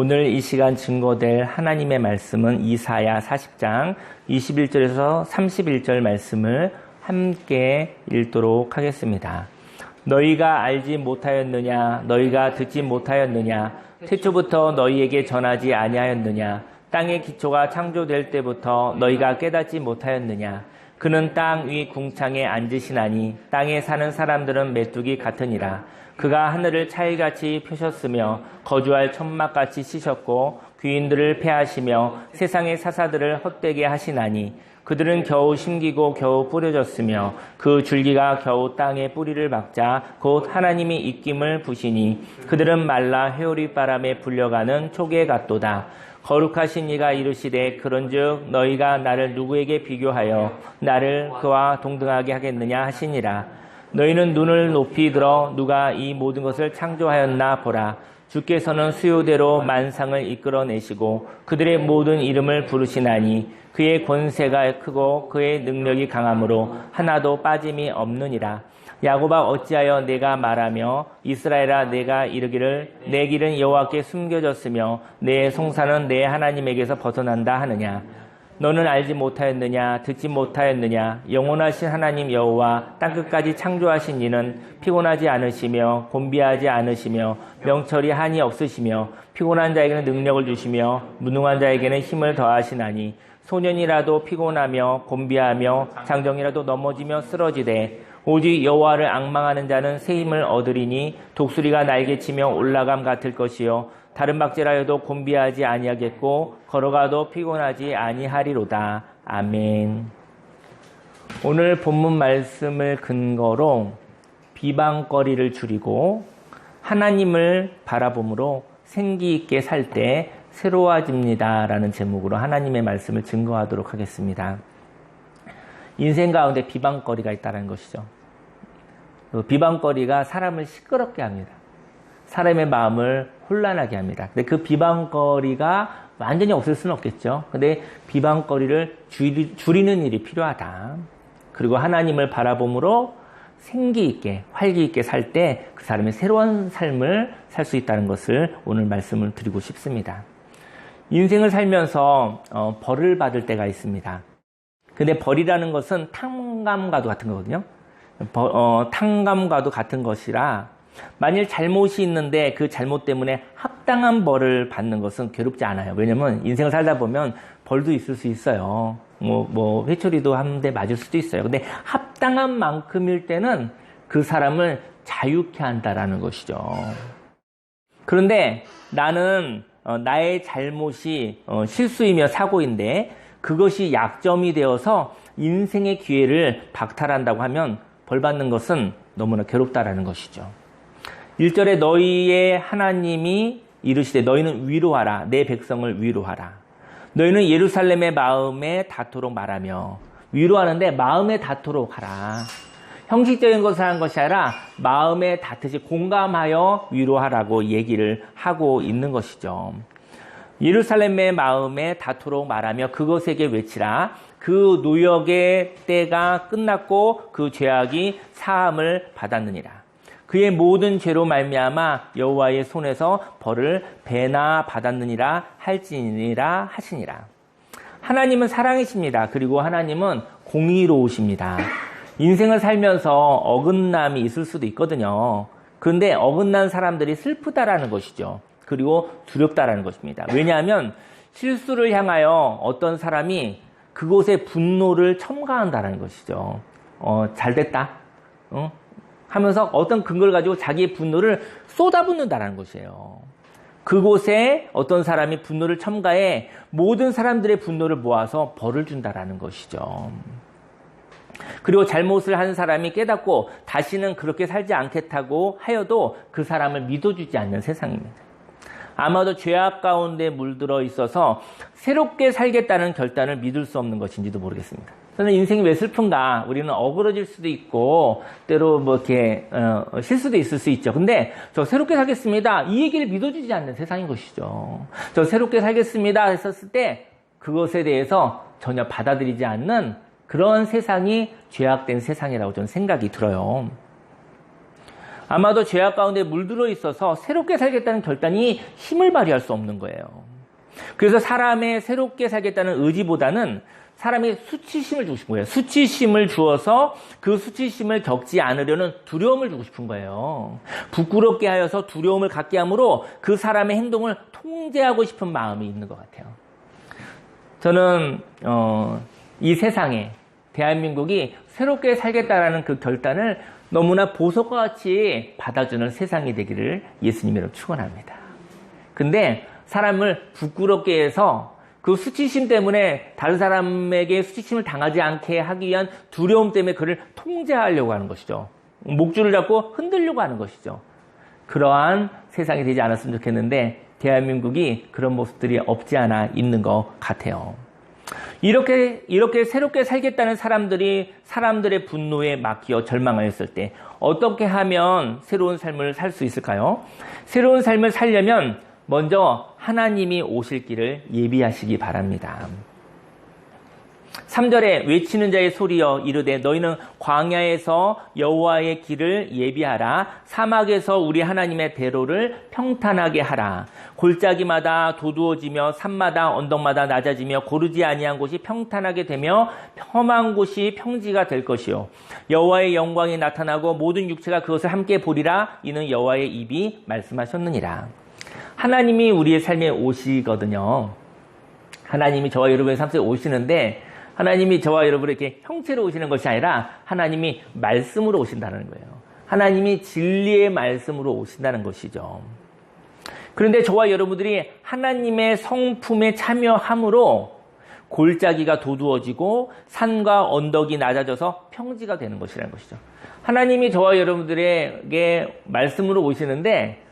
오늘 이 시간 증거될 하나님의 말씀은 이사야 40장 21절에서 31절 말씀을 함께 읽도록 하겠습니다. 너희가 알지 못하였느냐? 너희가 듣지 못하였느냐? 태초부터 너희에게 전하지 아니하였느냐? 땅의 기초가 창조될 때부터 너희가 깨닫지 못하였느냐? 그는 땅 위 궁창에 앉으시나니 땅에 사는 사람들은 메뚜기 같으니라. 그가 하늘을 차일같이 펴셨으며 거주할 천막같이 씻었고 귀인들을 패하시며 세상의 사사들을 헛되게 하시나니 그들은 겨우 심기고 겨우 뿌려졌으며 그 줄기가 겨우 땅에 뿌리를 박자 곧 하나님이 입김을 부시니 그들은 말라 회오리 바람에 불려가는 초계 같도다. 거룩하신 이가 이르시되 그런즉 너희가 나를 누구에게 비교하여 나를 그와 동등하게 하겠느냐 하시니라. 너희는 눈을 높이 들어 누가 이 모든 것을 창조하였나 보라. 주께서는 수요대로 만상을 이끌어내시고 그들의 모든 이름을 부르시나니 그의 권세가 크고 그의 능력이 강함으로 하나도 빠짐이 없느니라. 야곱아 어찌하여 내가 말하며 이스라엘아 내가 이르기를 내 길은 여호와께 숨겨졌으며 내 송사는 내 하나님에게서 벗어난다 하느냐. 너는 알지 못하였느냐? 듣지 못하였느냐? 영원하신 하나님 여호와 땅끝까지 창조하신 이는 피곤하지 않으시며 곤비하지 않으시며 명철이 한이 없으시며 피곤한 자에게는 능력을 주시며 무능한 자에게는 힘을 더하시나니 소년이라도 피곤하며 곤비하며 장정이라도 넘어지며 쓰러지되 오직 여호와를 앙망하는 자는 새 힘을 얻으리니 독수리가 날개치며 올라감 같을 것이요 다른 박제라여도 곤비하지 아니하겠고 걸어가도 피곤하지 아니하리로다. 아멘. 오늘 본문 말씀을 근거로 비방거리를 줄이고 하나님을 바라봄으로 생기 있게 살 때 새로워집니다 라는 제목으로 하나님의 말씀을 증거하도록 하겠습니다. 인생 가운데 비방거리가 있다는 것이죠. 비방거리가 사람을 시끄럽게 합니다. 사람의 마음을 혼란하게 합니다. 근데 그 비방거리가 완전히 없을 수는 없겠죠. 근데 비방거리를 줄이는 일이 필요하다. 그리고 하나님을 바라봄으로 생기 있게, 활기 있게 살 때 그 사람의 새로운 삶을 살 수 있다는 것을 오늘 말씀을 드리고 싶습니다. 인생을 살면서 벌을 받을 때가 있습니다. 근데 벌이라는 것은 탕감과도 같은 거거든요. 탕감과도 같은 것이라 만일 잘못이 있는데 그 잘못 때문에 합당한 벌을 받는 것은 괴롭지 않아요. 왜냐면 인생을 살다 보면 벌도 있을 수 있어요. 회초리도 한 대 맞을 수도 있어요. 근데 합당한 만큼일 때는 그 사람을 자유케 한다라는 것이죠. 그런데 나는 나의 잘못이 실수이며 사고인데 그것이 약점이 되어서 인생의 기회를 박탈한다고 하면 벌 받는 것은 너무나 괴롭다라는 것이죠. 1절에 너희의 하나님이 이르시되 너희는 위로하라. 내 백성을 위로하라. 너희는 예루살렘의 마음에 닿도록 말하며 위로하는데 마음에 닿도록 하라. 형식적인 것을 한 것이 아니라 마음에 닿듯이 공감하여 위로하라고 얘기를 하고 있는 것이죠. 예루살렘의 마음에 닿도록 말하며 그것에게 외치라. 그 노역의 때가 끝났고 그 죄악이 사함을 받았느니라. 그의 모든 죄로 말미암아 여호와의 손에서 벌을 배나 받았느니라 할지니라 하시니라. 하나님은 사랑이십니다. 그리고 하나님은 공의로우십니다. 인생을 살면서 어긋남이 있을 수도 있거든요. 그런데 어긋난 사람들이 슬프다라는 것이죠. 그리고 두렵다라는 것입니다. 왜냐하면 실수를 향하여 어떤 사람이 그곳에 분노를 첨가한다라는 것이죠. 잘됐다. 하면서 어떤 근거를 가지고 자기의 분노를 쏟아붓는다는 것이에요. 그곳에 어떤 사람이 분노를 첨가해 모든 사람들의 분노를 모아서 벌을 준다는 것이죠. 그리고 잘못을 한 사람이 깨닫고 다시는 그렇게 살지 않겠다고 하여도 그 사람을 믿어주지 않는 세상입니다. 아마도 죄악 가운데 물들어 있어서 새롭게 살겠다는 결단을 믿을 수 없는 것인지도 모르겠습니다. 저는 인생이 왜 슬픈가? 우리는 어그러질 수도 있고 때로 실수도 있을 수 있죠. 근데 저 새롭게 살겠습니다. 이 얘기를 믿어주지 않는 세상인 것이죠. 저 새롭게 살겠습니다 했었을 때 그것에 대해서 전혀 받아들이지 않는 그런 세상이 죄악된 세상이라고 저는 생각이 들어요. 아마도 죄악 가운데 물들어 있어서 새롭게 살겠다는 결단이 힘을 발휘할 수 없는 거예요. 그래서 사람의 새롭게 살겠다는 의지보다는 사람이 수치심을 주고 싶은 거예요. 수치심을 주어서 그 수치심을 겪지 않으려는 두려움을 주고 싶은 거예요. 부끄럽게 하여서 두려움을 갖게 함으로 그 사람의 행동을 통제하고 싶은 마음이 있는 것 같아요. 저는 이 세상에 대한민국이 새롭게 살겠다라는 그 결단을 너무나 보석과 같이 받아주는 세상이 되기를 예수님으로 축원합니다. 근데 사람을 부끄럽게 해서 그 수치심 때문에 다른 사람에게 수치심을 당하지 않게 하기 위한 두려움 때문에 그를 통제하려고 하는 것이죠. 목줄을 잡고 흔들려고 하는 것이죠. 그러한 세상이 되지 않았으면 좋겠는데 대한민국이 그런 모습들이 없지 않아 있는 것 같아요. 이렇게 새롭게 살겠다는 사람들이 사람들의 분노에 막혀 절망하였을 때 어떻게 하면 새로운 삶을 살 수 있을까요? 새로운 삶을 살려면 먼저 하나님이 오실 길을 예비하시기 바랍니다. 3절에 외치는 자의 소리여 이르되 너희는 광야에서 여호와의 길을 예비하라. 사막에서 우리 하나님의 대로를 평탄하게 하라. 골짜기마다 도두어지며 산마다 언덕마다 낮아지며 고르지 아니한 곳이 평탄하게 되며 험한 곳이 평지가 될 것이요. 여호와의 영광이 나타나고 모든 육체가 그것을 함께 보리라. 이는 여호와의 입이 말씀하셨느니라. 하나님이 우리의 삶에 오시거든요. 하나님이 저와 여러분의 삶 속에 오시는데 하나님이 저와 여러분에게 형체로 오시는 것이 아니라 하나님이 말씀으로 오신다는 거예요. 하나님이 진리의 말씀으로 오신다는 것이죠. 그런데 저와 여러분들이 하나님의 성품에 참여함으로 골짜기가 도두어지고 산과 언덕이 낮아져서 평지가 되는 것이라는 것이죠. 하나님이 저와 여러분들에게 말씀으로 오시는데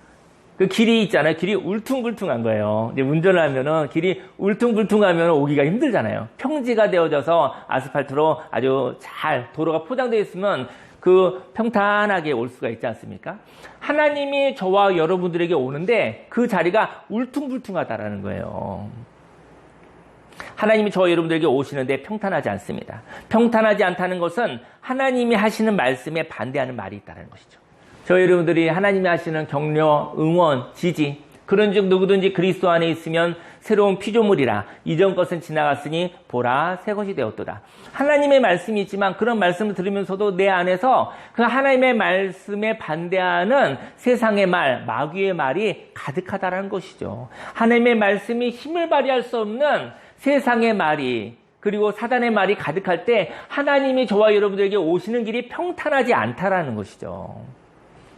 그 길이 있잖아요. 길이 울퉁불퉁한 거예요. 이제 운전을 하면은 길이 울퉁불퉁하면 오기가 힘들잖아요. 평지가 되어져서 아스팔트로 아주 잘 도로가 포장되어 있으면 그 평탄하게 올 수가 있지 않습니까? 하나님이 저와 여러분들에게 오는데 그 자리가 울퉁불퉁하다라는 거예요. 하나님이 저와 여러분들에게 오시는데 평탄하지 않습니다. 평탄하지 않다는 것은 하나님이 하시는 말씀에 반대하는 말이 있다는 것이죠. 저희 여러분들이 하나님이 하시는 격려, 응원, 지지 그런즉 누구든지 그리스도 안에 있으면 새로운 피조물이라 이전 것은 지나갔으니 보라 새 것이 되었도다. 하나님의 말씀이 있지만 그런 말씀을 들으면서도 내 안에서 그 하나님의 말씀에 반대하는 세상의 말, 마귀의 말이 가득하다는 것이죠. 하나님의 말씀이 힘을 발휘할 수 없는 세상의 말이 그리고 사단의 말이 가득할 때 하나님이 저와 여러분들에게 오시는 길이 평탄하지 않다라는 것이죠.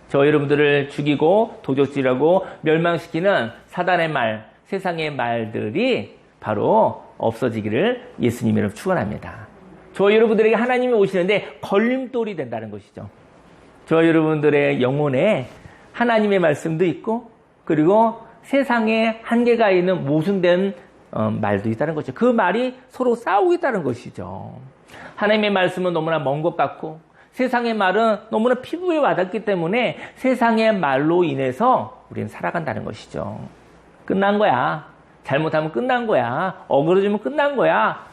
저 여러분들을 죽이고 도적질하고 멸망시키는 사단의 말, 세상의 말들이 바로 없어지기를 예수님으로 축원합니다. 저 여러분들에게 하나님이 오시는데 걸림돌이 된다는 것이죠. 저 여러분들의 영혼에 하나님의 말씀도 있고 그리고 세상에 한계가 있는 모순된 말도 있다는 것이죠. 그 말이 서로 싸우고 있다는 것이죠. 하나님의 말씀은 너무나 먼 것 같고 세상의 말은 너무나 피부에 와닿기 때문에 세상의 말로 인해서 우리는 살아간다는 것이죠. 끝난 거야. 잘못하면 끝난 거야. 어그러지면 끝난 거야.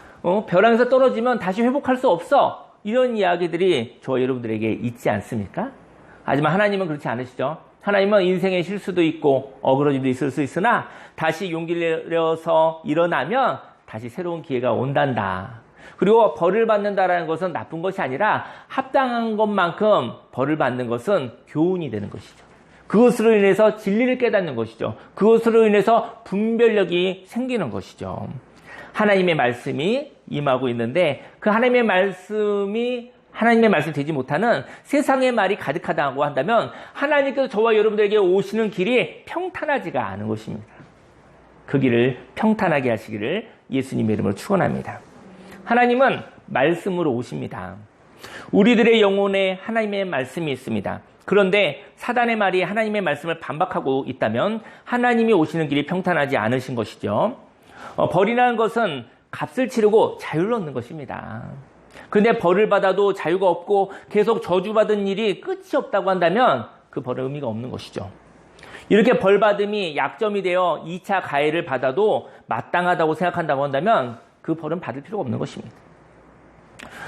벼랑에서 떨어지면 다시 회복할 수 없어. 이런 이야기들이 저와 여러분들에게 있지 않습니까? 하지만 하나님은 그렇지 않으시죠. 하나님은 인생의 실수도 있고 어그러짐도 있을 수 있으나 다시 용기를 내어서 일어나면 다시 새로운 기회가 온단다. 그리고 벌을 받는다라는 것은 나쁜 것이 아니라 합당한 것만큼 벌을 받는 것은 교훈이 되는 것이죠. 그것으로 인해서 진리를 깨닫는 것이죠. 그것으로 인해서 분별력이 생기는 것이죠. 하나님의 말씀이 임하고 있는데 그 하나님의 말씀이 되지 못하는 세상의 말이 가득하다고 한다면 하나님께서 저와 여러분들에게 오시는 길이 평탄하지가 않은 것입니다. 그 길을 평탄하게 하시기를 예수님의 이름으로 축원합니다. 하나님은 말씀으로 오십니다. 우리들의 영혼에 하나님의 말씀이 있습니다. 그런데 사단의 말이 하나님의 말씀을 반박하고 있다면 하나님이 오시는 길이 평탄하지 않으신 것이죠. 벌이라는 것은 값을 치르고 자유를 얻는 것입니다. 그런데 벌을 받아도 자유가 없고 계속 저주받은 일이 끝이 없다고 한다면 그 벌의 의미가 없는 것이죠. 이렇게 벌받음이 약점이 되어 2차 가해를 받아도 마땅하다고 생각한다고 한다면 그 벌은 받을 필요가 없는 것입니다.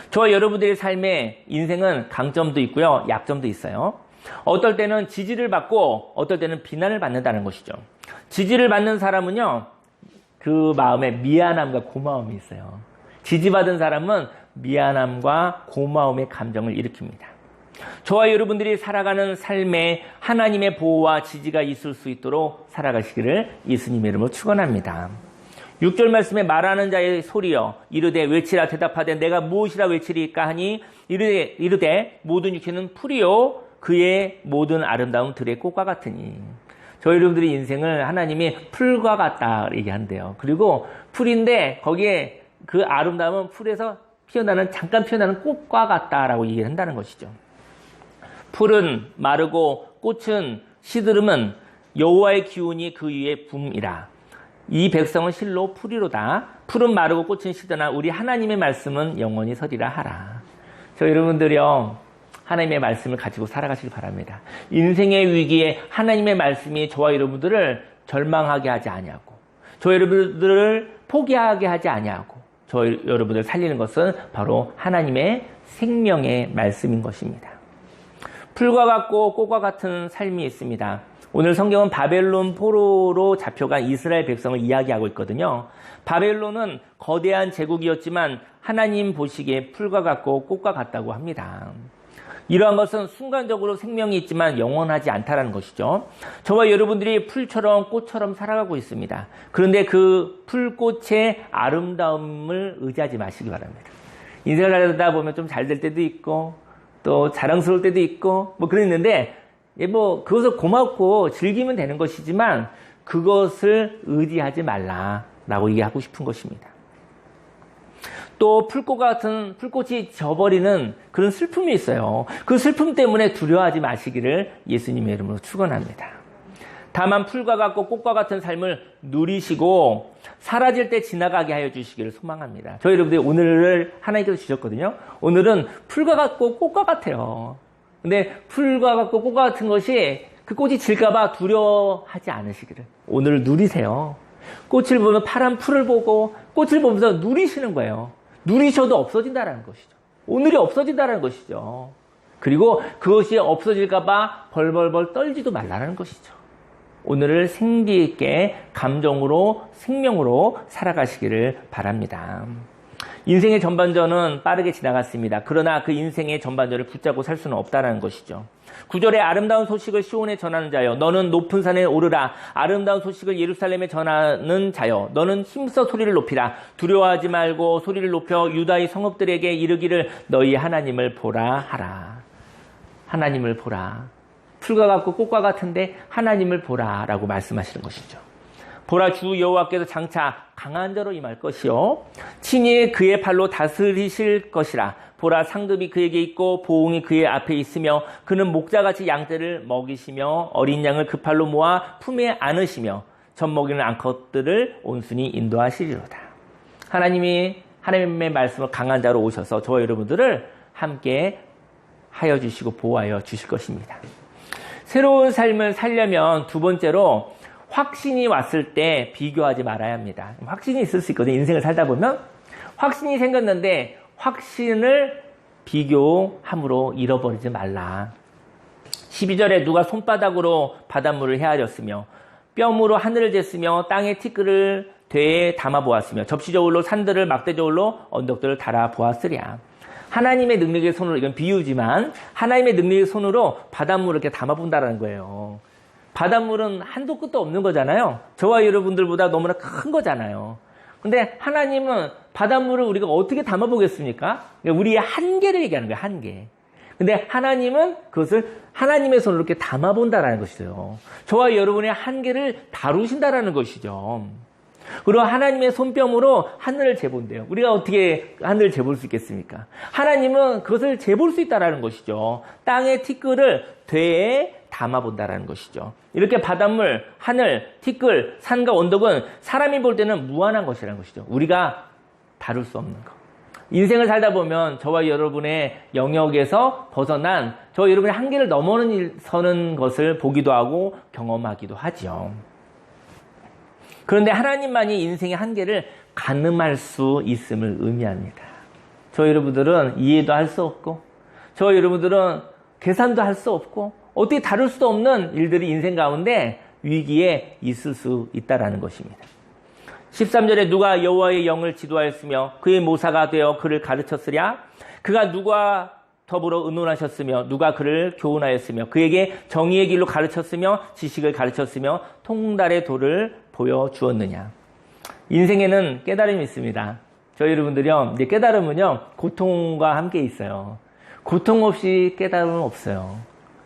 저와 여러분들의 삶에 인생은 강점도 있고요, 약점도 있어요. 어떨 때는 지지를 받고 어떨 때는 비난을 받는다는 것이죠. 지지를 받는 사람은요, 그 마음에 미안함과 고마움이 있어요. 지지받은 사람은 미안함과 고마움의 감정을 일으킵니다. 저와 여러분들이 살아가는 삶에 하나님의 보호와 지지가 있을 수 있도록 살아가시기를 예수님의 이름으로 축원합니다. 6절 말씀에 말하는 자의 소리여 이르되 외치라 대답하되 내가 무엇이라 외치리까 하니 이르되 모든 육체는 풀이요 그의 모든 아름다움 들의 꽃과 같으니. 저희 여러분들의 인생을 하나님이 풀과 같다 얘기한대요. 그리고 풀인데 거기에 그 아름다움은 풀에서 잠깐 피어나는 꽃과 같다라고 얘기를 한다는 것이죠. 풀은 마르고 꽃은 시드름은 여호와의 기운이 그 위에 붐이라. 이 백성은 실로 풀이로다. 풀은 마르고 꽃은 시드나 우리 하나님의 말씀은 영원히 서리라 하라. 저희 여러분들이요, 하나님의 말씀을 가지고 살아가시기 바랍니다. 인생의 위기에 하나님의 말씀이 저와 여러분들을 절망하게 하지 아니하고, 저와 여러분들을 포기하게 하지 아니하고, 저와 여러분들을 살리는 것은 바로 하나님의 생명의 말씀인 것입니다. 풀과 같고 꽃과 같은 삶이 있습니다. 오늘 성경은 바벨론 포로로 잡혀간 이스라엘 백성을 이야기하고 있거든요. 바벨론은 거대한 제국이었지만 하나님 보시기에 풀과 같고 꽃과 같다고 합니다. 이러한 것은 순간적으로 생명이 있지만 영원하지 않다라는 것이죠. 저와 여러분들이 풀처럼 꽃처럼 살아가고 있습니다. 그런데 그 풀꽃의 아름다움을 의지하지 마시기 바랍니다. 인생을 살다 보면 좀 잘 될 때도 있고 또 자랑스러울 때도 있고 그랬는데 그것을 고맙고 즐기면 되는 것이지만 그것을 의지하지 말라라고 얘기하고 싶은 것입니다. 또 풀꽃과 같은 풀꽃이 져버리는 그런 슬픔이 있어요. 그 슬픔 때문에 두려워하지 마시기를 예수님의 이름으로 축원합니다. 다만 풀과 같고 꽃과 같은 삶을 누리시고 사라질 때 지나가게 하여 주시기를 소망합니다. 저희 여러분들이 오늘을 하나님께서 주셨거든요. 오늘은 풀과 같고 꽃과 같아요. 근데 풀과 같고 꽃과 같은 것이 그 꽃이 질까봐 두려워하지 않으시기를 오늘 누리세요. 꽃을 보면 파란 풀을 보고 꽃을 보면서 누리시는 거예요. 누리셔도 없어진다는 것이죠. 오늘이 없어진다는 것이죠. 그리고 그것이 없어질까봐 벌벌벌 떨지도 말라는 것이죠. 오늘을 생기 있게 감정으로 생명으로 살아가시기를 바랍니다. 인생의 전반전은 빠르게 지나갔습니다. 그러나 그 인생의 전반전을 붙잡고 살 수는 없다는 것이죠. 9절에 아름다운 소식을 시온에 전하는 자여 너는 높은 산에 오르라. 아름다운 소식을 예루살렘에 전하는 자여 너는 힘써 소리를 높이라. 두려워하지 말고 소리를 높여 유다의 성읍들에게 이르기를 너희 하나님을 보라 하라. 하나님을 보라. 풀과 같고 꽃과 같은데 하나님을 보라 라고 말씀하시는 것이죠. 보라 주 여호와께서 장차 강한 자로 임할 것이요 친히 그의 팔로 다스리실 것이라. 보라 상급이 그에게 있고 보응이 그의 앞에 있으며 그는 목자같이 양떼를 먹이시며 어린 양을 그 팔로 모아 품에 안으시며 젖 먹이는 암컷들을 온순히 인도하시리로다. 하나님이 하나님의 말씀을 강한 자로 오셔서 저와 여러분들을 함께 하여 주시고 보호하여 주실 것입니다. 새로운 삶을 살려면 두 번째로 확신이 왔을 때 비교하지 말아야 합니다. 확신이 있을 수 있거든요. 인생을 살다 보면 확신이 생겼는데 확신을 비교함으로 잃어버리지 말라. 12절에 누가 손바닥으로 바닷물을 헤아렸으며 뼘으로 하늘을 쟀으며 땅의 티끌을 되에 담아보았으며 접시저울로 산들을 막대저울로 언덕들을 달아보았으랴. 하나님의 능력의 손으로, 이건 비유지만 하나님의 능력의 손으로 바닷물을 이렇게 담아본다는 거예요. 바닷물은 한도 끝도 없는 거잖아요. 저와 여러분들보다 너무나 큰 거잖아요. 근데 하나님은 바닷물을 우리가 어떻게 담아보겠습니까? 우리의 한계를 얘기하는 거예요. 한계. 근데 하나님은 그것을 하나님의 손으로 이렇게 담아본다라는 것이죠. 저와 여러분의 한계를 다루신다라는 것이죠. 그리고 하나님의 손뼉으로 하늘을 재본대요. 우리가 어떻게 하늘을 재볼 수 있겠습니까? 하나님은 그것을 재볼 수 있다라는 것이죠. 땅의 티끌을 되에 담아본다라는 것이죠. 이렇게 바닷물, 하늘, 티끌, 산과 언덕은 사람이 볼 때는 무한한 것이라는 것이죠. 우리가 다룰 수 없는 것. 인생을 살다 보면 저와 여러분의 영역에서 벗어난 저와 여러분의 한계를 넘어서는 것을 보기도 하고 경험하기도 하죠. 그런데 하나님만이 인생의 한계를 가늠할 수 있음을 의미합니다. 저 여러분들은 이해도 할 수 없고, 저 여러분들은 계산도 할 수 없고, 어떻게 다룰 수도 없는 일들이 인생 가운데 위기에 있을 수 있다라는 것입니다. 13절에 누가 여호와의 영을 지도하였으며 그의 모사가 되어 그를 가르쳤으랴 그가 누가 더불어 의논하셨으며 누가 그를 교훈하였으며 그에게 정의의 길로 가르쳤으며 지식을 가르쳤으며 통달의 도를 보여주었느냐. 인생에는 깨달음이 있습니다. 저희 여러분들이요, 이제 깨달음은요 고통과 함께 있어요. 고통 없이 깨달음은 없어요.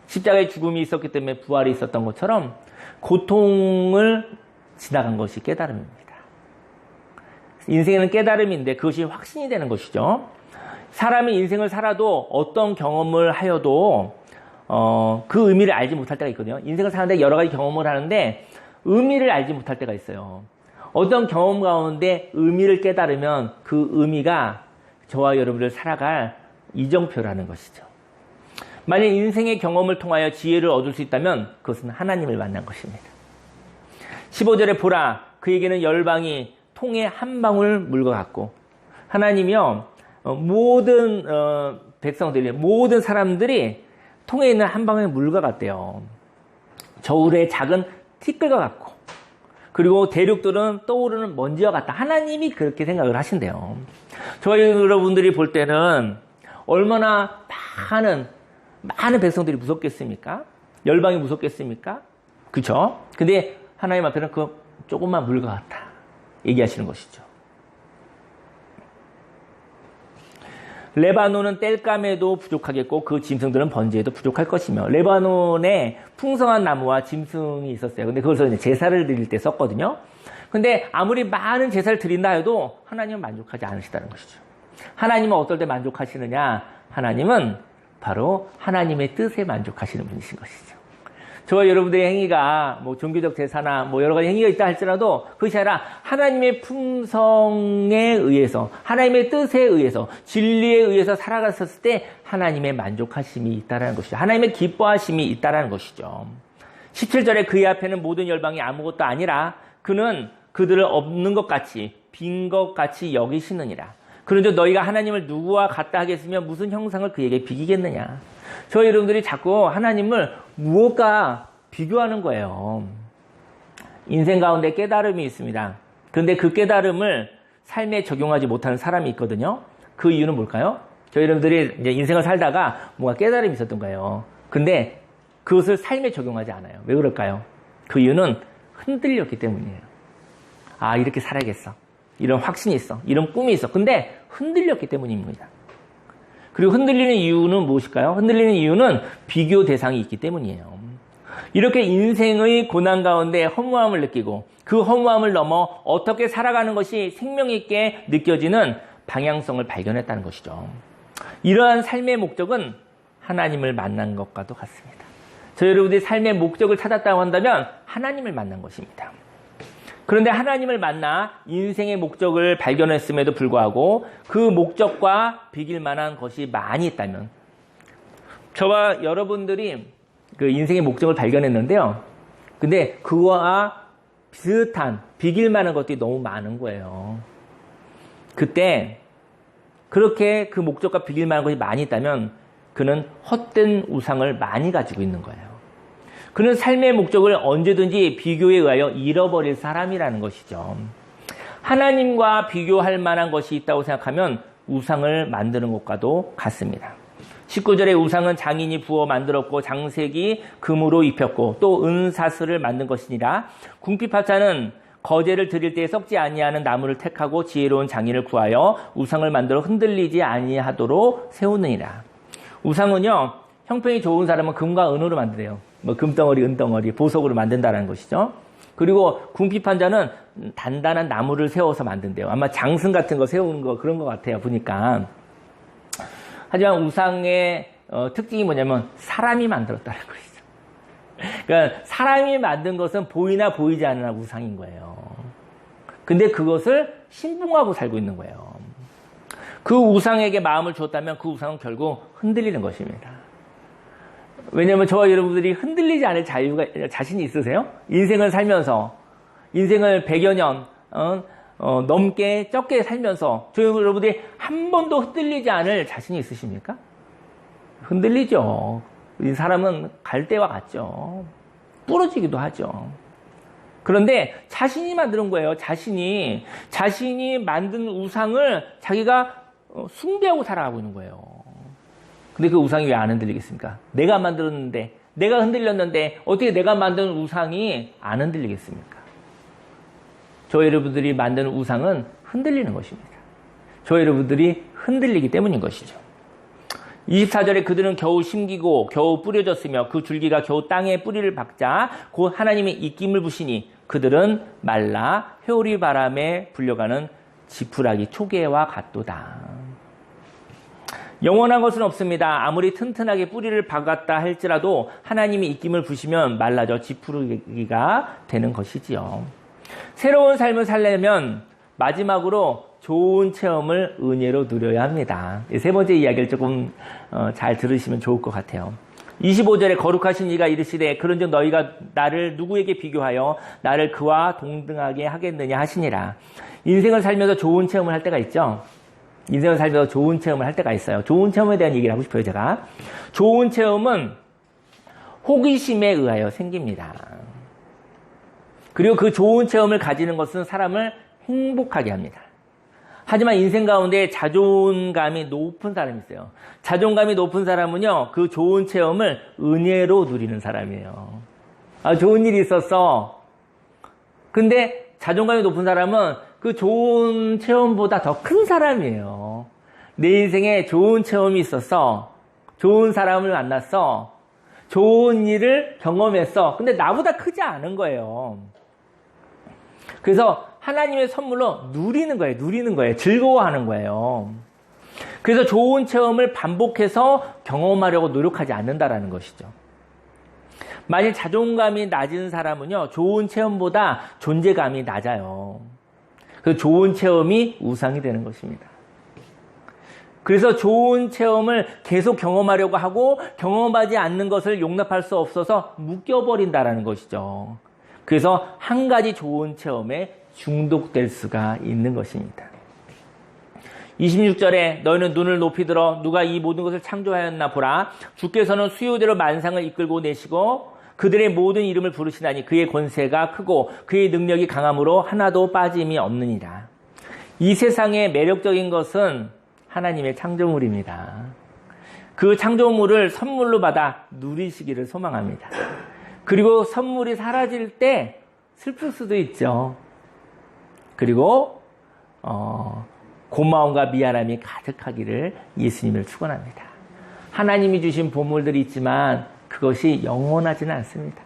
십자가의 죽음이 있었기 때문에 부활이 있었던 것처럼 고통을 지나간 것이 깨달음입니다. 인생에는 깨달음인데 그것이 확신이 되는 것이죠. 사람이 인생을 살아도 어떤 경험을 하여도 그 의미를 알지 못할 때가 있거든요. 인생을 사는데 여러 가지 경험을 하는데 의미를 알지 못할 때가 있어요. 어떤 경험 가운데 의미를 깨달으면 그 의미가 저와 여러분들 살아갈 이정표라는 것이죠. 만약 인생의 경험을 통하여 지혜를 얻을 수 있다면 그것은 하나님을 만난 것입니다. 15절에 보라 그에게는 열방이 통에 한 방울 물과 같고 하나님이요 모든 백성들이 모든 사람들이 통에 있는 한 방울 물과 같대요. 저울의 작은 티끌과 같고 그리고 대륙들은 떠오르는 먼지와 같다. 하나님이 그렇게 생각을 하신대요. 저희 여러분들이 볼 때는 얼마나 많은 백성들이 무섭겠습니까? 열방이 무섭겠습니까? 그렇죠? 근데 하나님 앞에는 그 조금만 물과 같다 얘기하시는 것이죠. 레바논은 땔감에도 부족하겠고 그 짐승들은 번제에도 부족할 것이며 레바논에 풍성한 나무와 짐승이 있었어요. 근데 그것을 이제 제사를 드릴 때 썼거든요. 근데 아무리 많은 제사를 드린다 해도 하나님은 만족하지 않으시다는 것이죠. 하나님은 어떨 때 만족하시느냐? 하나님은 바로 하나님의 뜻에 만족하시는 분이신 것이죠. 저와 여러분들의 행위가 뭐 종교적 제사나 뭐 여러 가지 행위가 있다 할지라도 그것이 아니라 하나님의 품성에 의해서 하나님의 뜻에 의해서 진리에 의해서 살아갔었을 때 하나님의 만족하심이 있다는 것이죠. 하나님의 기뻐하심이 있다는 것이죠. 17절에 그의 앞에는 모든 열방이 아무것도 아니라 그는 그들을 없는 것 같이 빈 것 같이 여기시느니라. 그런데 너희가 하나님을 누구와 같다 하겠으며 무슨 형상을 그에게 비기겠느냐. 저희 여러분들이 자꾸 하나님을 무엇과 비교하는 거예요. 인생 가운데 깨달음이 있습니다. 그런데 그 깨달음을 삶에 적용하지 못하는 사람이 있거든요. 그 이유는 뭘까요? 저희 여러분들이 이제 인생을 살다가 뭔가 깨달음이 있었던 거예요. 근데 그것을 삶에 적용하지 않아요. 왜 그럴까요? 그 이유는 흔들렸기 때문이에요. 아, 이렇게 살아야겠어. 이런 확신이 있어. 이런 꿈이 있어. 근데 흔들렸기 때문입니다. 그리고 흔들리는 이유는 무엇일까요? 흔들리는 이유는 비교 대상이 있기 때문이에요. 이렇게 인생의 고난 가운데 허무함을 느끼고 그 허무함을 넘어 어떻게 살아가는 것이 생명 있게 느껴지는 방향성을 발견했다는 것이죠. 이러한 삶의 목적은 하나님을 만난 것과도 같습니다. 저 여러분들이 삶의 목적을 찾았다고 한다면 하나님을 만난 것입니다. 그런데 하나님을 만나 인생의 목적을 발견했음에도 불구하고 그 목적과 비길 만한 것이 많이 있다면 저와 여러분들이 그 인생의 목적을 발견했는데요. 근데 그와 비슷한 비길 만한 것들이 너무 많은 거예요. 그때 그렇게 그 목적과 비길 만한 것이 많이 있다면 그는 헛된 우상을 많이 가지고 있는 거예요. 그는 삶의 목적을 언제든지 비교에 의하여 잃어버릴 사람이라는 것이죠. 하나님과 비교할 만한 것이 있다고 생각하면 우상을 만드는 것과도 같습니다. 19절에 우상은 장인이 부어 만들었고 장색이 금으로 입혔고 또 은사슬을 만든 것이니라. 궁핍하자는 거제를 드릴 때에 썩지 아니하는 나무를 택하고 지혜로운 장인을 구하여 우상을 만들어 흔들리지 아니하도록 세우느니라. 우상은요, 형편이 좋은 사람은 금과 은으로 만드래요. 뭐 금덩어리, 은덩어리, 보석으로 만든다는 것이죠. 그리고 궁핍한 자는 단단한 나무를 세워서 만든대요. 아마 장승 같은 거 세우는 거 그런 것 같아요. 보니까. 하지만 우상의 특징이 뭐냐면 사람이 만들었다는 것이죠. 그러니까 사람이 만든 것은 보이나 보이지 않으나 우상인 거예요. 근데 그것을 신봉하고 살고 있는 거예요. 그 우상에게 마음을 줬다면 그 우상은 결국 흔들리는 것입니다. 왜냐하면 저와 여러분들이 흔들리지 않을 자신이 있으세요? 인생을 살면서 인생을 100여 년 넘게 적게 살면서 저 여러분들이 한 번도 흔들리지 않을 자신이 있으십니까? 흔들리죠. 이 사람은 갈대와 같죠. 부러지기도 하죠. 그런데 자신이 만드는 거예요. 자신이 만든 우상을 자기가 숭배하고 살아가고 있는 거예요. 근데 그 우상이 왜 안 흔들리겠습니까? 내가 만들었는데, 내가 흔들렸는데 어떻게 내가 만든 우상이 안 흔들리겠습니까? 저 여러분들이 만드는 우상은 흔들리는 것입니다. 저 여러분들이 흔들리기 때문인 것이죠. 24절에 그들은 겨우 심기고 겨우 뿌려졌으며 그 줄기가 겨우 땅에 뿌리를 박자 곧 하나님의 입김을 부시니 그들은 말라 회오리 바람에 불려가는 지푸라기 초계와 같도다. 영원한 것은 없습니다. 아무리 튼튼하게 뿌리를 박았다 할지라도 하나님의 입김을 부시면 말라져 지푸라기가 되는 것이지요. 새로운 삶을 살려면 마지막으로 좋은 체험을 은혜로 누려야 합니다. 세 번째 이야기를 조금 잘 들으시면 좋을 것 같아요. 25절에 거룩하신 이가 이르시되 그런즉 너희가 나를 누구에게 비교하여 나를 그와 동등하게 하겠느냐 하시니라. 인생을 살면서 좋은 체험을 할 때가 있죠. 인생을 살면서 좋은 체험을 할 때가 있어요. 좋은 체험에 대한 얘기를 하고 싶어요, 제가. 좋은 체험은 호기심에 의하여 생깁니다. 그리고 그 좋은 체험을 가지는 것은 사람을 행복하게 합니다. 하지만 인생 가운데 자존감이 높은 사람이 있어요. 자존감이 높은 사람은요, 그 좋은 체험을 은혜로 누리는 사람이에요. 아, 좋은 일이 있었어. 근데 자존감이 높은 사람은 그 좋은 체험보다 더 큰 사람이에요. 내 인생에 좋은 체험이 있었어. 좋은 사람을 만났어. 좋은 일을 경험했어. 근데 나보다 크지 않은 거예요. 그래서 하나님의 선물로 누리는 거예요. 즐거워하는 거예요. 그래서 좋은 체험을 반복해서 경험하려고 노력하지 않는다라는 것이죠. 만일 자존감이 낮은 사람은요, 좋은 체험보다 존재감이 낮아요. 그래서 좋은 체험이 우상이 되는 것입니다. 그래서 좋은 체험을 계속 경험하려고 하고 경험하지 않는 것을 용납할 수 없어서 묶여버린다라는 것이죠. 그래서 한 가지 좋은 체험에 중독될 수가 있는 것입니다. 26절에 너희는 눈을 높이 들어 누가 이 모든 것을 창조하였나 보라. 주께서는 수요대로 만상을 이끌고 내시고 그들의 모든 이름을 부르시나니 그의 권세가 크고 그의 능력이 강함으로 하나도 빠짐이 없느니라. 이 세상의 매력적인 것은 하나님의 창조물입니다. 그 창조물을 선물로 받아 누리시기를 소망합니다. 그리고 선물이 사라질 때 슬플 수도 있죠. 그리고 고마움과 미안함이 가득하기를 예수님을 축원합니다. 하나님이 주신 보물들이 있지만 그것이 영원하지는 않습니다.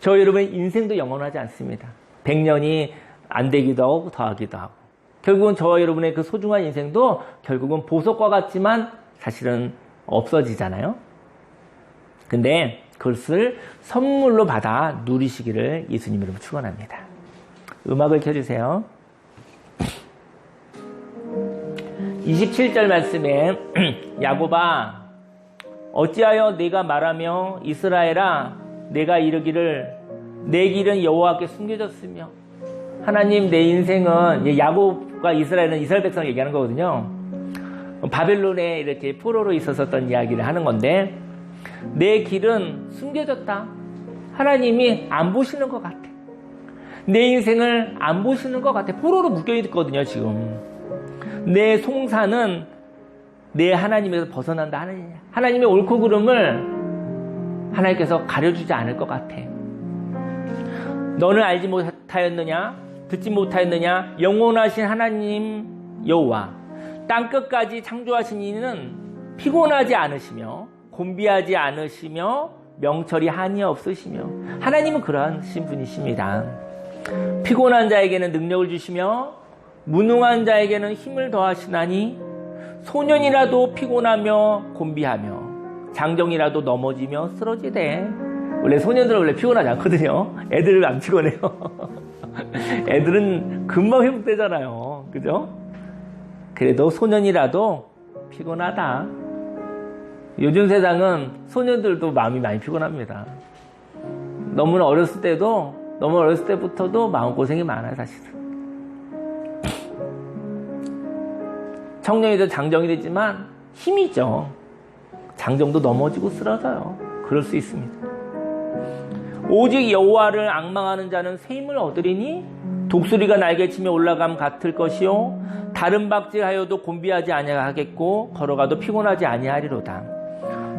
저 여러분의 인생도 영원하지 않습니다. 100년이 안 되기도 하고 더하기도 하고 결국은 저와 여러분의 그 소중한 인생도 결국은 보석과 같지만 사실은 없어지잖아요. 근데 그것을 선물로 받아 누리시기를 예수님으로 축원합니다. 음악을 켜주세요. 27절 말씀에 야곱아 어찌하여 내가 말하며 이스라엘아 내가 이르기를 내 길은 여호와께 숨겨졌으며 하나님 내 인생은 야곱과 이스라엘은 이스라엘 백성을 얘기하는 거거든요. 바벨론에 이렇게 포로로 있었던 이야기를 하는 건데 내 길은 숨겨졌다. 하나님이 안 보시는 것 같아. 내 인생을 안 보시는 것 같아. 포로로 묶여있거든요 지금. 내 송사는 내 하나님에서 벗어난다 하느냐. 하나님의 옳고 그름을 하나님께서 가려주지 않을 것 같아. 너는 알지 못하였느냐? 듣지 못하였느냐? 영원하신 하나님 여호와 땅끝까지 창조하신 이는 피곤하지 않으시며 곤비하지 않으시며 명철이 한이 없으시며 하나님은 그러하신 분이십니다. 피곤한 자에게는 능력을 주시며 무능한 자에게는 힘을 더하시나니 소년이라도 피곤하며 곤비하며 장정이라도 넘어지며 쓰러지되 원래 소년들은 원래 피곤하지 않거든요. 애들을 안 피곤해요. 애들은 금방 회복되잖아요. 그죠? 그래도 소년이라도 피곤하다. 요즘 세상은 소년들도 마음이 많이 피곤합니다. 너무 어렸을 때부터도 마음고생이 많아요, 사실은. 청년이든 장정이 되지만 힘이죠. 장정도 넘어지고 쓰러져요. 그럴 수 있습니다. 오직 여호와를 앙망하는 자는 새 힘을 얻으리니 독수리가 날개치며 올라감 같을 것이요 다른 박질하여도 곤비하지 아니하겠고 걸어가도 피곤하지 아니하리로다.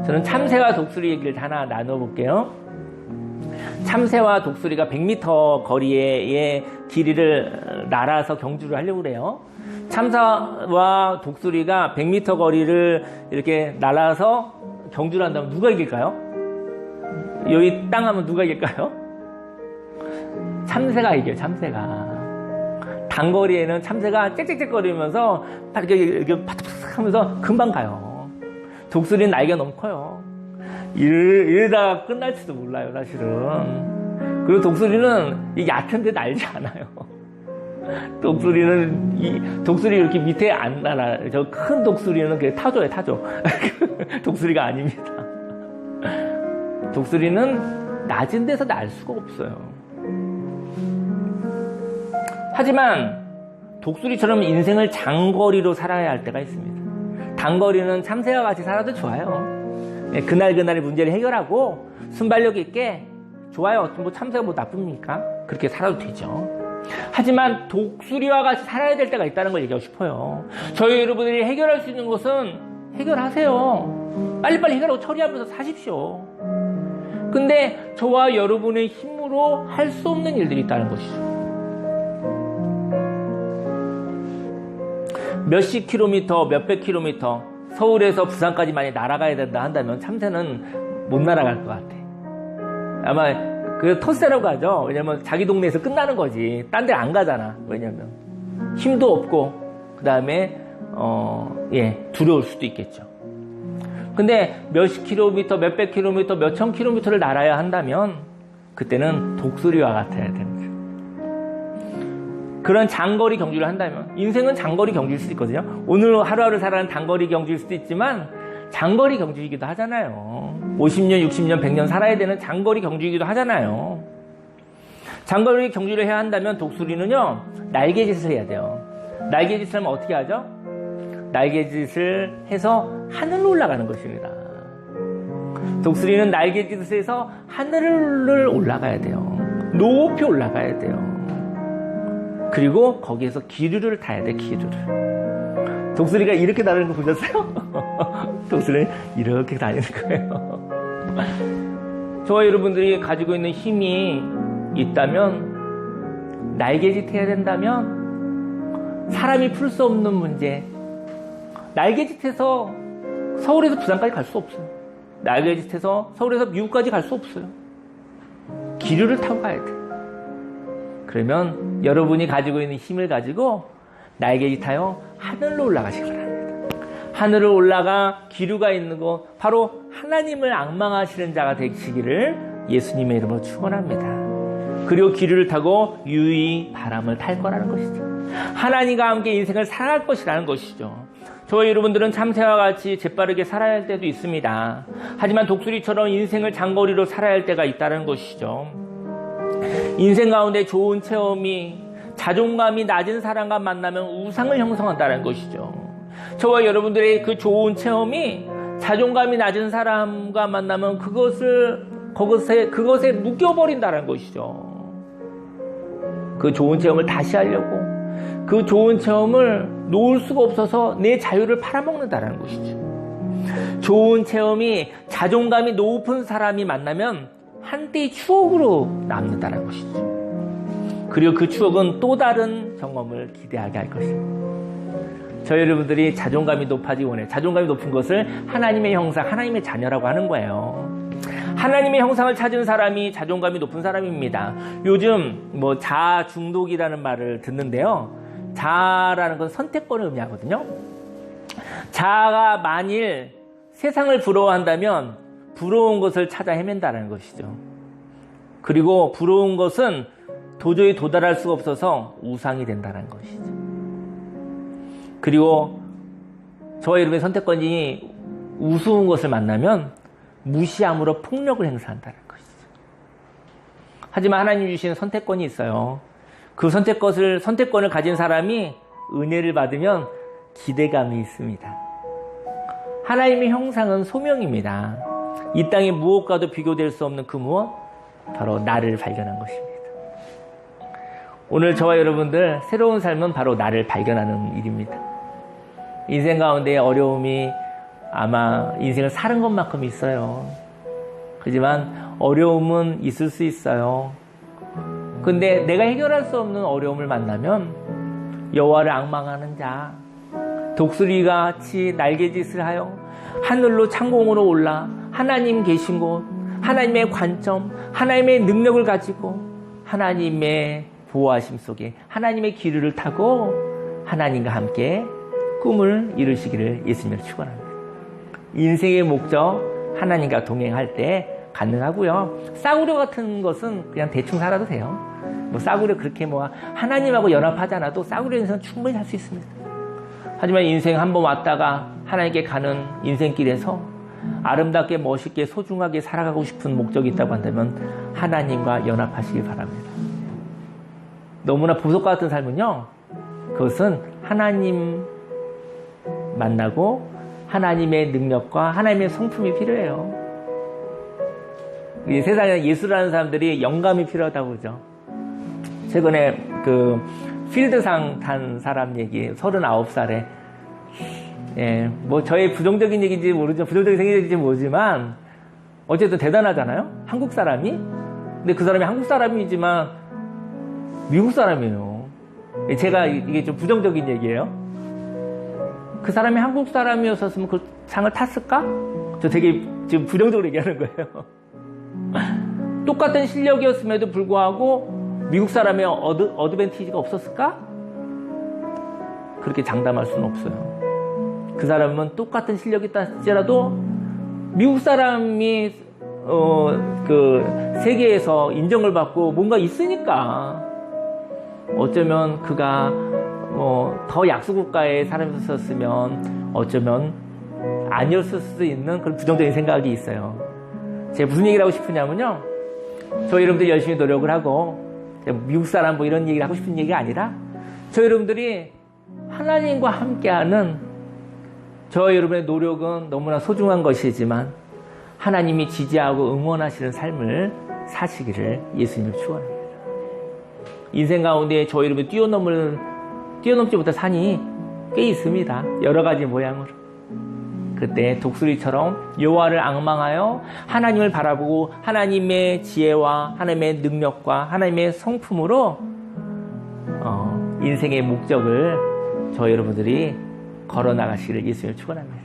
저는 참새와 독수리 얘기를 하나 나눠볼게요. 참새와 독수리가 100m 거리의 길이를 날아서 경주를 하려고 그래요. 참새와 독수리가 100m 거리를 이렇게 날아서 경주를 한다면 누가 이길까요? 여기 땅 하면 누가 이길까요? 참새가 이겨요, 참새가. 단거리에는 참새가 짹짹짹거리면서 이렇게 파닥파닥 하면서 금방 가요. 독수리는 날개가 너무 커요. 이러다가 끝날지도 몰라요, 사실은. 그리고 독수리는 얕은데 날지 않아요. 독수리 이렇게 밑에 안 날아요. 저 큰 독수리는 그게 타조예요, 타조. 독수리가 아닙니다. 독수리는 낮은 데서 날 수가 없어요. 하지만 독수리처럼 인생을 장거리로 살아야 할 때가 있습니다. 단거리는 참새와 같이 살아도 좋아요. 그날그날의 문제를 해결하고 순발력 있게 좋아요. 뭐 참새가 뭐 나쁩니까? 그렇게 살아도 되죠. 하지만 독수리와 같이 살아야 될 때가 있다는 걸 얘기하고 싶어요. 저희 여러분들이 해결할 수 있는 것은 해결하세요. 빨리빨리 해결하고 처리하면서 사십시오. 근데 저와 여러분의 힘으로 할 수 없는 일들이 있다는 것이죠. 몇십 킬로미터, 몇백 킬로미터, 서울에서 부산까지 만약 날아가야 된다 한다면 참새는 못 날아갈 것 같아. 아마 그 토스라고 하죠. 왜냐면 자기 동네에서 끝나는 거지. 딴 데 안 가잖아. 왜냐면 힘도 없고 그 다음에 두려울 수도 있겠죠. 근데 몇십 킬로미터, 몇백 킬로미터, 몇천 킬로미터를 날아야 한다면 그때는 독수리와 같아야 됩니다. 그런 장거리 경주를 한다면 인생은 장거리 경주일 수도 있거든요. 오늘 하루하루 살아가는 단거리 경주일 수도 있지만 장거리 경주이기도 하잖아요. 50년, 60년, 100년 살아야 되는 장거리 경주이기도 하잖아요. 장거리 경주를 해야 한다면 독수리는요, 날개짓을 해야 돼요. 날개짓을 하면 어떻게 하죠? 날개짓을 해서 하늘로 올라가는 것입니다. 독수리는 날개짓을 해서 하늘을 올라가야 돼요. 높이 올라가야 돼요. 그리고 거기에서 기류를 타야 돼, 기류를. 독수리가 이렇게 다니는 거 보셨어요? 독수리는 이렇게 다니는 거예요. 저와 여러분들이 가지고 있는 힘이 있다면, 날개짓 해야 된다면, 사람이 풀 수 없는 문제, 날개짓해서 서울에서 부산까지 갈 수 없어요. 날개짓해서 서울에서 미국까지 갈 수 없어요. 기류를 타고 가야 돼. 그러면 여러분이 가지고 있는 힘을 가지고 날개짓하여 하늘로 올라가시기 바랍니다. 하늘을 올라가 기류가 있는 곳, 바로 하나님을 앙망하시는 자가 되시기를 예수님의 이름으로 축원합니다. 그리고 기류를 타고 유유히 바람을 탈 거라는 것이죠. 하나님과 함께 인생을 살아갈 것이라는 것이죠. 저와 여러분들은 참새와 같이 재빠르게 살아야 할 때도 있습니다. 하지만 독수리처럼 인생을 장거리로 살아야 할 때가 있다는 것이죠. 인생 가운데 좋은 체험이 자존감이 낮은 사람과 만나면 우상을 형성한다는 것이죠. 저와 여러분들의 그 좋은 체험이 자존감이 낮은 사람과 만나면 그것에 묶여버린다는 것이죠. 그 좋은 체험을 다시 하려고 그 좋은 체험을 놓을 수가 없어서 내 자유를 팔아먹는다는 것이죠. 좋은 체험이 자존감이 높은 사람이 만나면 한때의 추억으로 남는다는 것이죠. 그리고 그 추억은 또 다른 경험을 기대하게 할 것입니다. 저희 여러분들이 자존감이 높아지기 원해요. 자존감이 높은 것을 하나님의 형상, 하나님의 자녀라고 하는 거예요. 하나님의 형상을 찾은 사람이 자존감이 높은 사람입니다. 요즘 자아 중독이라는 말을 듣는데요. 자아라는 건 선택권을 의미하거든요. 자아가 만일 세상을 부러워한다면 부러운 것을 찾아 헤맨다는 것이죠. 그리고 부러운 것은 도저히 도달할 수가 없어서 우상이 된다는 것이죠. 그리고 저와 여러분의 선택권이 우스운 것을 만나면 무시함으로 폭력을 행사한다는 것이죠. 하지만 하나님 주시는 선택권이 있어요. 그 선택권을 가진 사람이 은혜를 받으면 기대감이 있습니다. 하나님의 형상은 소명입니다. 이 땅의 무엇과도 비교될 수 없는 그 무엇? 바로 나를 발견한 것입니다. 오늘 저와 여러분들 새로운 삶은 바로 나를 발견하는 일입니다. 인생 가운데 어려움이 아마 인생을 사는 것만큼 있어요. 하지만 어려움은 있을 수 있어요. 근데 내가 해결할 수 없는 어려움을 만나면 여호와를 앙망하는 자, 독수리가 같이 날개짓을 하여 하늘로 창공으로 올라 하나님 계신 곳, 하나님의 관점, 하나님의 능력을 가지고 하나님의 보호하심 속에 하나님의 기류를 타고 하나님과 함께 꿈을 이루시기를 예수님을 축원합니다. 인생의 목적 하나님과 동행할 때 가능하고요. 싸구려 같은 것은 그냥 대충 살아도 돼요. 뭐 싸구려 그렇게 뭐 하나님하고 연합하지 않아도 싸구려 인생은 충분히 할 수 있습니다. 하지만 인생 한번 왔다가 하나님께 가는 인생길에서 아름답게 멋있게 소중하게 살아가고 싶은 목적이 있다고 한다면 하나님과 연합하시기 바랍니다. 너무나 보석 같은 삶은요, 그것은 하나님 만나고 하나님의 능력과 하나님의 성품이 필요해요. 이 세상에 예술하는 사람들이 영감이 필요하다고 그러죠. 최근에 그 필드상 탄 사람 얘기, 39살에 예, 뭐 저의 부정적인 얘기인지 모르죠. 부정적인 얘기인지 모르지만 어쨌든 대단하잖아요. 한국 사람이. 근데 그 사람이 한국 사람이지만 미국 사람이에요. 제가 이게 좀 부정적인 얘기예요. 그 사람이 한국 사람이었으면 그 상을 탔을까? 저 되게 지금 부정적으로 얘기하는 거예요. 똑같은 실력이었음에도 불구하고 미국 사람의 어드밴티지가 없었을까? 그렇게 장담할 수는 없어요. 그 사람은 똑같은 실력이 있다 할지라도 미국 사람이 그 세계에서 인정을 받고 뭔가 있으니까 어쩌면 그가 더 약소국가의 사람이었으면 어쩌면 아니었을 수도 있는 그런 부정적인 생각이 있어요. 제가 무슨 얘기를 하고 싶으냐면요, 저희 여러분들 열심히 노력을 하고 미국 사람 뭐 이런 얘기를 하고 싶은 얘기가 아니라 저희 여러분들이 하나님과 함께하는 저희 여러분의 노력은 너무나 소중한 것이지만 하나님이 지지하고 응원하시는 삶을 사시기를 예수님을 축원합니다. 인생 가운데 저희 여러분이 뛰어넘지 못할 산이 꽤 있습니다. 여러 가지 모양으로. 그때 독수리처럼 여호와를 앙망하여 하나님을 바라보고 하나님의 지혜와 하나님의 능력과 하나님의 성품으로 인생의 목적을 저희 여러분들이 걸어나가시기를 예수님을 축원합니다.